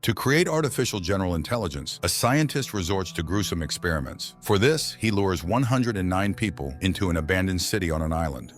To create artificial general intelligence, a scientist resorts to gruesome experiments. For this, he lures 109 people into an abandoned city on an island.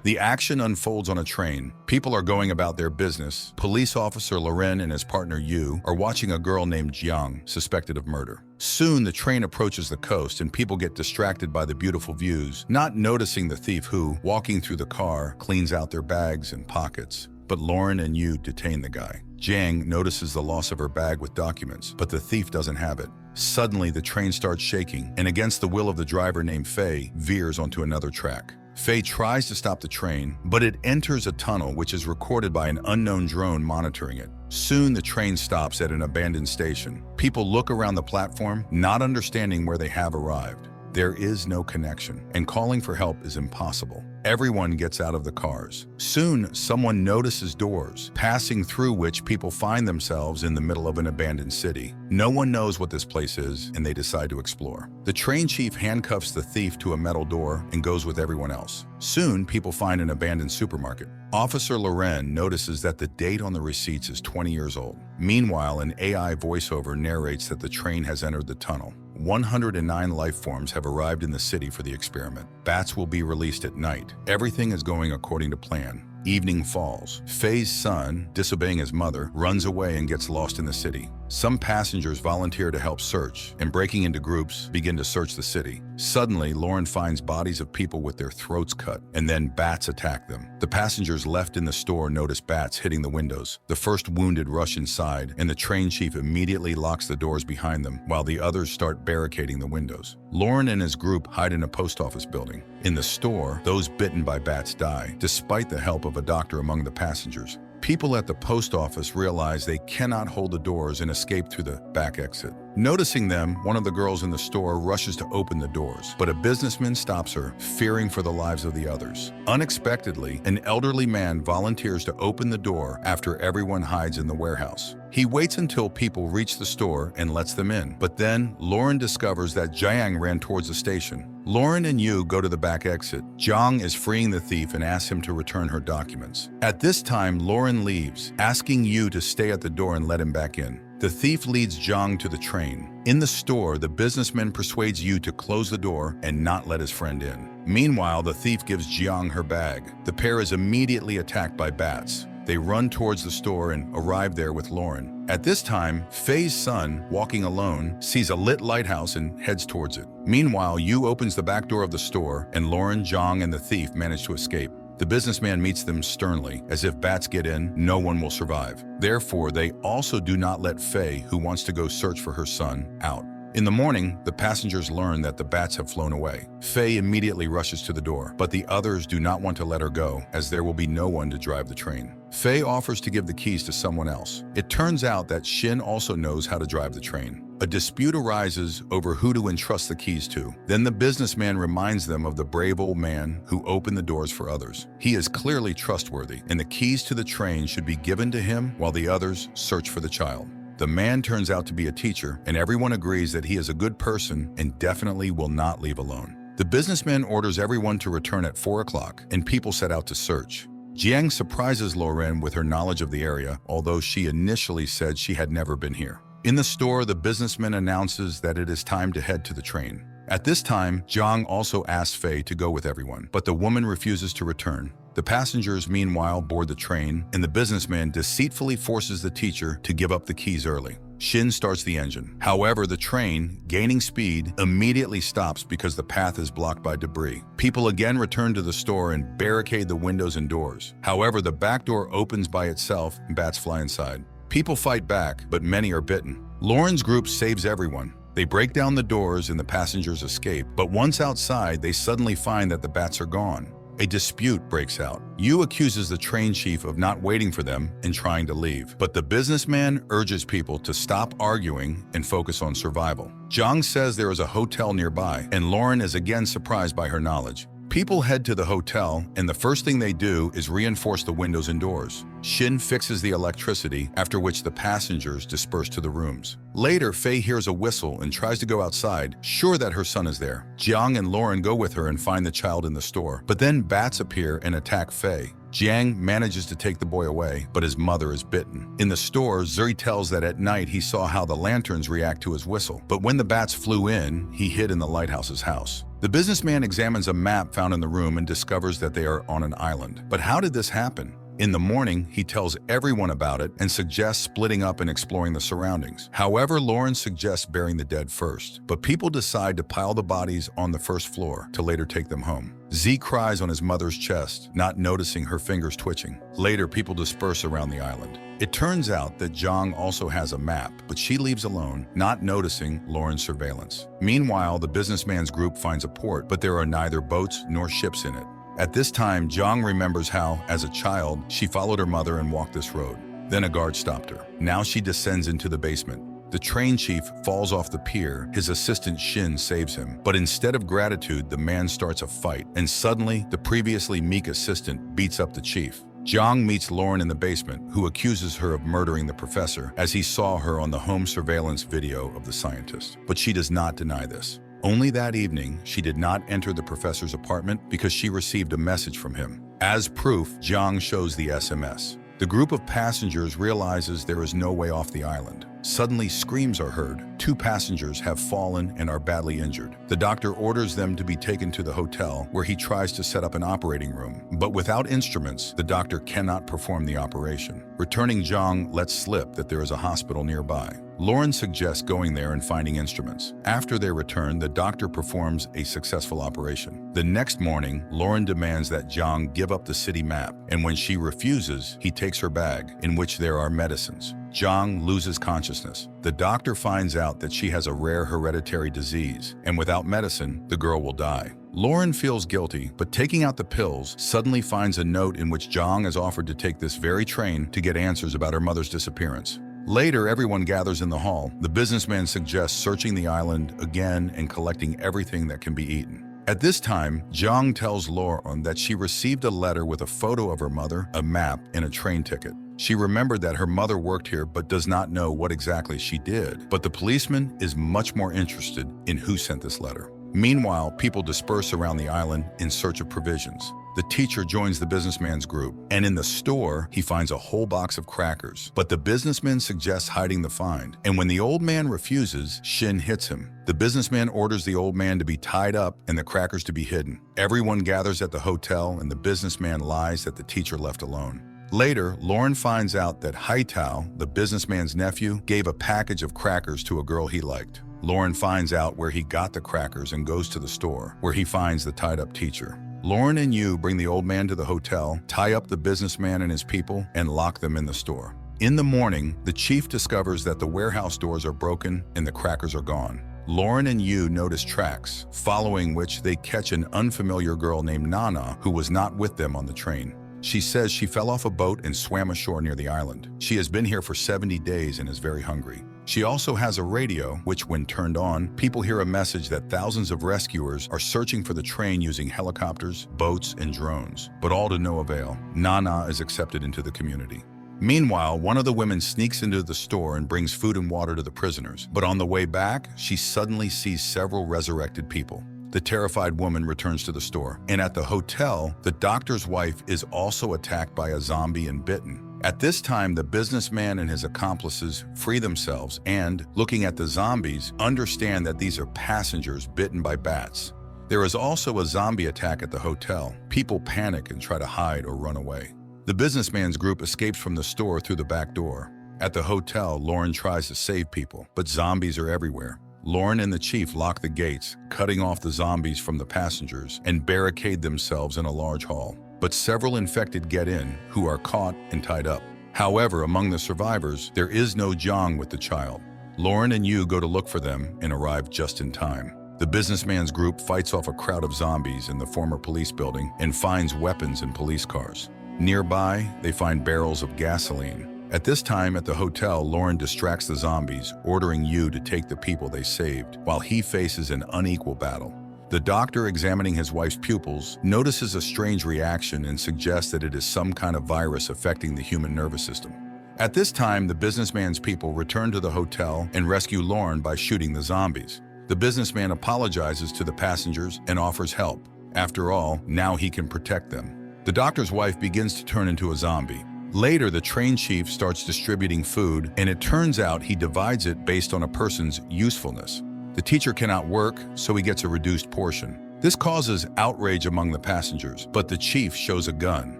The action unfolds on a train. People are going about their business. Police officer Loren and his partner Yu are watching a girl named Jiang, suspected of murder. Soon, the train approaches the coast and people get distracted by the beautiful views, not noticing the thief who, walking through the car, cleans out their bags and pockets. But Loren and Yu detain the guy. Jiang notices the loss of her bag with documents, but the thief doesn't have it. Suddenly, the train starts shaking, and against the will of the driver named Fei, veers onto another track. Fei tries to stop the train, but it enters a tunnel which is recorded by an unknown drone monitoring it. Soon the train stops at an abandoned station. People look around the platform, not understanding where they have arrived. There is no connection, and calling for help is impossible. Everyone gets out of the cars. Soon, someone notices doors, passing through which people find themselves in the middle of an abandoned city. No one knows what this place is, and they decide to explore. The train chief handcuffs the thief to a metal door and goes with everyone else. Soon, people find an abandoned supermarket. Officer Loren notices that the date on the receipts is 20 years old. Meanwhile, an AI voiceover narrates that the train has entered the tunnel. 109 life forms have arrived in the city for the experiment. Bats will be released at night. Everything is going according to plan. Evening falls. Fei's son, disobeying his mother, runs away and gets lost in the city. Some passengers volunteer to help search, and breaking into groups, begin to search the city. Suddenly, Loren finds bodies of people with their throats cut, and then bats attack them. The passengers left in the store notice bats hitting the windows. The first wounded rush inside, and the train chief immediately locks the doors behind them, while the others start barricading the windows. Loren and his group hide in a post office building. In the store, those bitten by bats die, despite the help of a doctor among the passengers. People at the post office realize they cannot hold the doors and escape through the back exit. Noticing them, one of the girls in the store rushes to open the doors, but a businessman stops her, fearing for the lives of the others. Unexpectedly, an elderly man volunteers to open the door after everyone hides in the warehouse. He waits until people reach the store and lets them in, but then Loren discovers that Jiang ran towards the station. Loren and Yu go to the back exit. Jiang is freeing the thief and asks him to return her documents. At this time, Loren leaves, asking Yu to stay at the door and let him back in. The thief leads Jiang to the train. In the store, the businessman persuades Yu to close the door and not let his friend in. Meanwhile, the thief gives Jiang her bag. The pair is immediately attacked by bats. They run towards the store and arrive there with Loren. At this time, Fei's son, walking alone, sees a lit lighthouse and heads towards it. Meanwhile, Yu opens the back door of the store, and Loren, Jiang, and the thief manage to escape. The businessman meets them sternly, as if bats get in, no one will survive. Therefore, they also do not let Fei, who wants to go search for her son, out. In the morning, the passengers learn that the bats have flown away. Fei immediately rushes to the door, but the others do not want to let her go, as there will be no one to drive the train. Fei offers to give the keys to someone else. It turns out that Shin also knows how to drive the train. A dispute arises over who to entrust the keys to. Then the businessman reminds them of the brave old man who opened the doors for others. He is clearly trustworthy, and the keys to the train should be given to him while the others search for the child. The man turns out to be a teacher, and everyone agrees that he is a good person and definitely will not leave alone. The businessman orders everyone to return at 4 o'clock, and people set out to search. Jiang surprises Loren with her knowledge of the area, although she initially said she had never been here. In the store, the businessman announces that it is time to head to the train. At this time, Jiang also asks Fei to go with everyone, but the woman refuses to return. The passengers, meanwhile, board the train, and the businessman deceitfully forces the teacher to give up the keys early. Shin starts the engine. However, the train, gaining speed, immediately stops because the path is blocked by debris. People again return to the store and barricade the windows and doors. However, the back door opens by itself and bats fly inside. People fight back, but many are bitten. Loren's group saves everyone. They break down the doors and the passengers escape, but once outside, they suddenly find that the bats are gone. A dispute breaks out. Yu accuses the train chief of not waiting for them and trying to leave, but the businessman urges people to stop arguing and focus on survival. Jiang says there is a hotel nearby, and Loren is again surprised by her knowledge. People head to the hotel, and the first thing they do is reinforce the windows and doors. Shin fixes the electricity, after which the passengers disperse to the rooms. Later, Faye hears a whistle and tries to go outside, sure that her son is there. Jiang and Loren go with her and find the child in the store, but then bats appear and attack Faye. Jiang manages to take the boy away, but his mother is bitten. In the store, Zuri tells that at night he saw how the lanterns react to his whistle, but when the bats flew in, he hid in the lighthouse's house. The businessman examines a map found in the room and discovers that they are on an island. But how did this happen? In the morning, he tells everyone about it and suggests splitting up and exploring the surroundings. However, Loren suggests burying the dead first, but people decide to pile the bodies on the first floor to later take them home. Z cries on his mother's chest, not noticing her fingers twitching. Later, people disperse around the island. It turns out that Jiang also has a map, but she leaves alone, not noticing Loren's surveillance. Meanwhile, the businessman's group finds a port, but there are neither boats nor ships in it. At this time, Jiang remembers how, as a child, she followed her mother and walked this road. Then a guard stopped her. Now she descends into the basement. The train chief falls off the pier. His assistant Shin saves him. But instead of gratitude, the man starts a fight. And suddenly, the previously meek assistant beats up the chief. Jiang meets Loren in the basement, who accuses her of murdering the professor, as he saw her on the home surveillance video of the scientist. But she does not deny this. Only that evening, she did not enter the professor's apartment because she received a message from him. As proof, Jiang shows the SMS. The group of passengers realizes there is no way off the island. Suddenly, screams are heard. 2 passengers have fallen and are badly injured. The doctor orders them to be taken to the hotel, where he tries to set up an operating room. But without instruments, the doctor cannot perform the operation. Returning, Jiang lets slip that there is a hospital nearby. Loren suggests going there and finding instruments. After they return, the doctor performs a successful operation. The next morning, Loren demands that Jiang give up the city map, and when she refuses, he takes her bag, in which there are medicines. Jiang loses consciousness. The doctor finds out that she has a rare hereditary disease, and without medicine, the girl will die. Loren feels guilty, but taking out the pills, suddenly finds a note in which Jiang is offered to take this very train to get answers about her mother's disappearance. Later, everyone gathers in the hall. The businessman suggests searching the island again and collecting everything that can be eaten. At this time, Jiang tells Loren that she received a letter with a photo of her mother, a map, and a train ticket. She remembered that her mother worked here but does not know what exactly she did. But the policeman is much more interested in who sent this letter. Meanwhile, people disperse around the island in search of provisions. The teacher joins the businessman's group, and in the store, he finds a whole box of crackers. But the businessman suggests hiding the find, and when the old man refuses, Shin hits him. The businessman orders the old man to be tied up and the crackers to be hidden. Everyone gathers at the hotel, and the businessman lies that the teacher left alone. Later, Loren finds out that Haitao, the businessman's nephew, gave a package of crackers to a girl he liked. Loren finds out where he got the crackers and goes to the store, where he finds the tied-up teacher. Loren and Yu bring the old man to the hotel, tie up the businessman and his people, and lock them in the store. In the morning, the chief discovers that the warehouse doors are broken and the crackers are gone. Loren and Yu notice tracks, following which they catch an unfamiliar girl named Nana, who was not with them on the train. She says she fell off a boat and swam ashore near the island. She has been here for 70 days and is very hungry. She also has a radio, which when turned on, people hear a message that thousands of rescuers are searching for the train using helicopters, boats, and drones. But all to no avail. Nana is accepted into the community. Meanwhile, one of the women sneaks into the store and brings food and water to the prisoners. But on the way back, she suddenly sees several resurrected people. The terrified woman returns to the store. And at the hotel, the doctor's wife is also attacked by a zombie and bitten. At this time, the businessman and his accomplices free themselves and, looking at the zombies, understand that these are passengers bitten by bats. There is also a zombie attack at the hotel. People panic and try to hide or run away. The businessman's group escapes from the store through the back door. At the hotel, Loren tries to save people, but zombies are everywhere. Loren and the chief lock the gates, cutting off the zombies from the passengers, and barricade themselves in a large hall. But several infected get in, who are caught and tied up. However, among the survivors, there is no Jiang with the child. Loren and Yu go to look for them and arrive just in time. The businessman's group fights off a crowd of zombies in the former police building and finds weapons in police cars. Nearby, they find barrels of gasoline. At this time at the hotel, Loren distracts the zombies, ordering Yu to take the people they saved, while he faces an unequal battle. The doctor, examining his wife's pupils, notices a strange reaction and suggests that it is some kind of virus affecting the human nervous system. At this time, the businessman's people return to the hotel and rescue Loren by shooting the zombies. The businessman apologizes to the passengers and offers help. After all, now he can protect them. The doctor's wife begins to turn into a zombie. Later, the train chief starts distributing food, and it turns out he divides it based on a person's usefulness. The teacher cannot work, so he gets a reduced portion. This causes outrage among the passengers, but the chief shows a gun.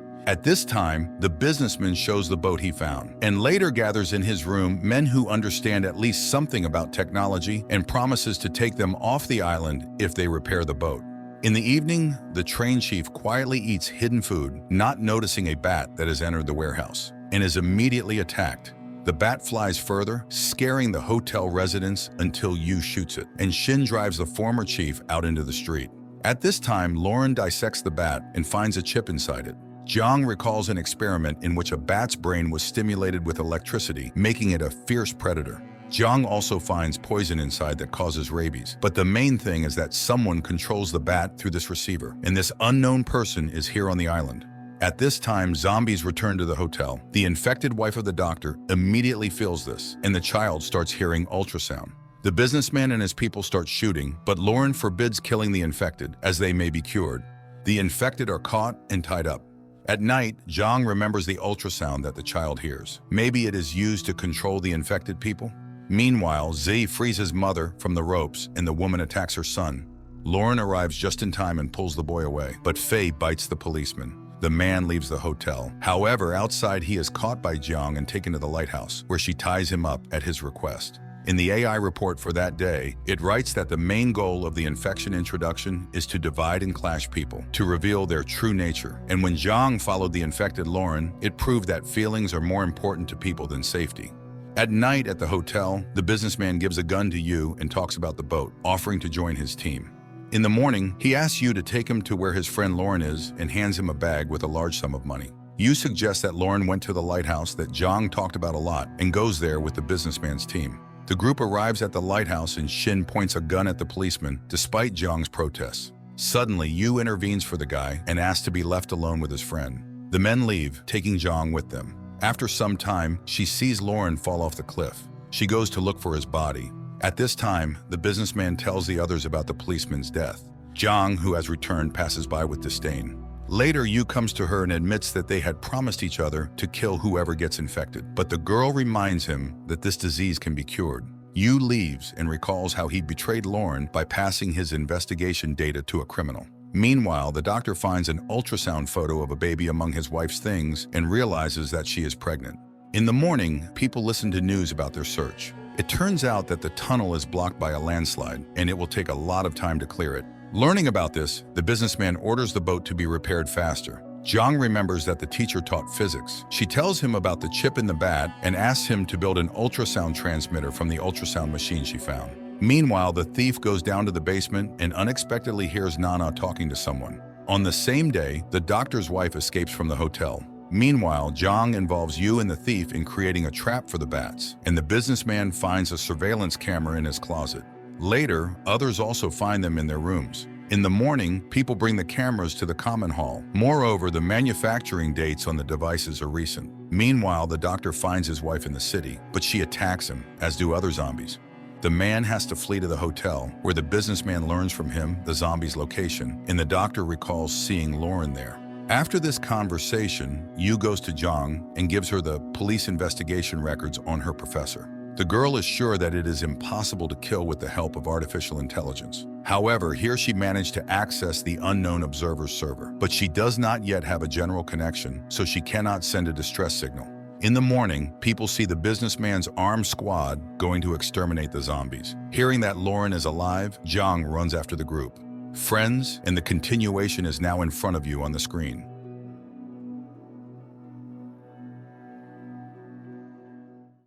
At this time, the businessman shows the boat he found, and later gathers in his room men who understand at least something about technology and promises to take them off the island if they repair the boat. In the evening, the train chief quietly eats hidden food, not noticing a bat that has entered the warehouse, and is immediately attacked. The bat flies further, scaring the hotel residents until Yu shoots it, and Shin drives the former chief out into the street. At this time, Loren dissects the bat and finds a chip inside it. Jiang recalls an experiment in which a bat's brain was stimulated with electricity, making it a fierce predator. Jiang also finds poison inside that causes rabies, but the main thing is that someone controls the bat through this receiver, and this unknown person is here on the island. At this time, zombies return to the hotel. The infected wife of the doctor immediately feels this, and the child starts hearing ultrasound. The businessman and his people start shooting, but Loren forbids killing the infected, as they may be cured. The infected are caught and tied up. At night, Jiang remembers the ultrasound that the child hears. Maybe it is used to control the infected people? Meanwhile, Zi frees his mother from the ropes and the woman attacks her son. Loren arrives just in time and pulls the boy away, but Faye bites the policeman. The man leaves the hotel. However, outside he is caught by Jiang and taken to the lighthouse, where she ties him up at his request. In the AI report for that day, it writes that the main goal of the infection introduction is to divide and clash people, to reveal their true nature. And when Jiang followed the infected Loren, it proved that feelings are more important to people than safety. At night at the hotel, the businessman gives a gun to Yu and talks about the boat, offering to join his team. In the morning, he asks Yu to take him to where his friend Loren is and hands him a bag with a large sum of money. Yu suggests that Loren went to the lighthouse that Jiang talked about a lot and goes there with the businessman's team. The group arrives at the lighthouse and Shin points a gun at the policeman, despite Jiang's protests. Suddenly, Yu intervenes for the guy and asks to be left alone with his friend. The men leave, taking Jiang with them. After some time, she sees Loren fall off the cliff. She goes to look for his body. At this time, the businessman tells the others about the policeman's death. Jiang, who has returned, passes by with disdain. Later, Yu comes to her and admits that they had promised each other to kill whoever gets infected, but the girl reminds him that this disease can be cured. Yu leaves and recalls how he betrayed Loren by passing his investigation data to a criminal. Meanwhile, the doctor finds an ultrasound photo of a baby among his wife's things and realizes that she is pregnant. In the morning, people listen to news about their search. It turns out that the tunnel is blocked by a landslide, and it will take a lot of time to clear it. Learning about this, the businessman orders the boat to be repaired faster. Jiang remembers that the teacher taught physics. She tells him about the chip in the bat and asks him to build an ultrasound transmitter from the ultrasound machine she found. Meanwhile, the thief goes down to the basement and unexpectedly hears Nana talking to someone. On the same day, the doctor's wife escapes from the hotel. Meanwhile, Jiang involves Yu and the thief in creating a trap for the bats, and the businessman finds a surveillance camera in his closet. Later, others also find them in their rooms. In the morning, people bring the cameras to the common hall. Moreover, the manufacturing dates on the devices are recent. Meanwhile, the doctor finds his wife in the city, but she attacks him, as do other zombies. The man has to flee to the hotel, where the businessman learns from him the zombie's location, and the doctor recalls seeing Loren there. After this conversation, Yu goes to Jiang and gives her the police investigation records on her professor. The girl is sure that it is impossible to kill with the help of artificial intelligence. However, here she managed to access the unknown observer's server, but she does not yet have a general connection, so she cannot send a distress signal. In the morning, people see the businessman's armed squad going to exterminate the zombies. Hearing that Loren is alive, Jiang runs after the group. Friends, and the continuation is now in front of you on the screen.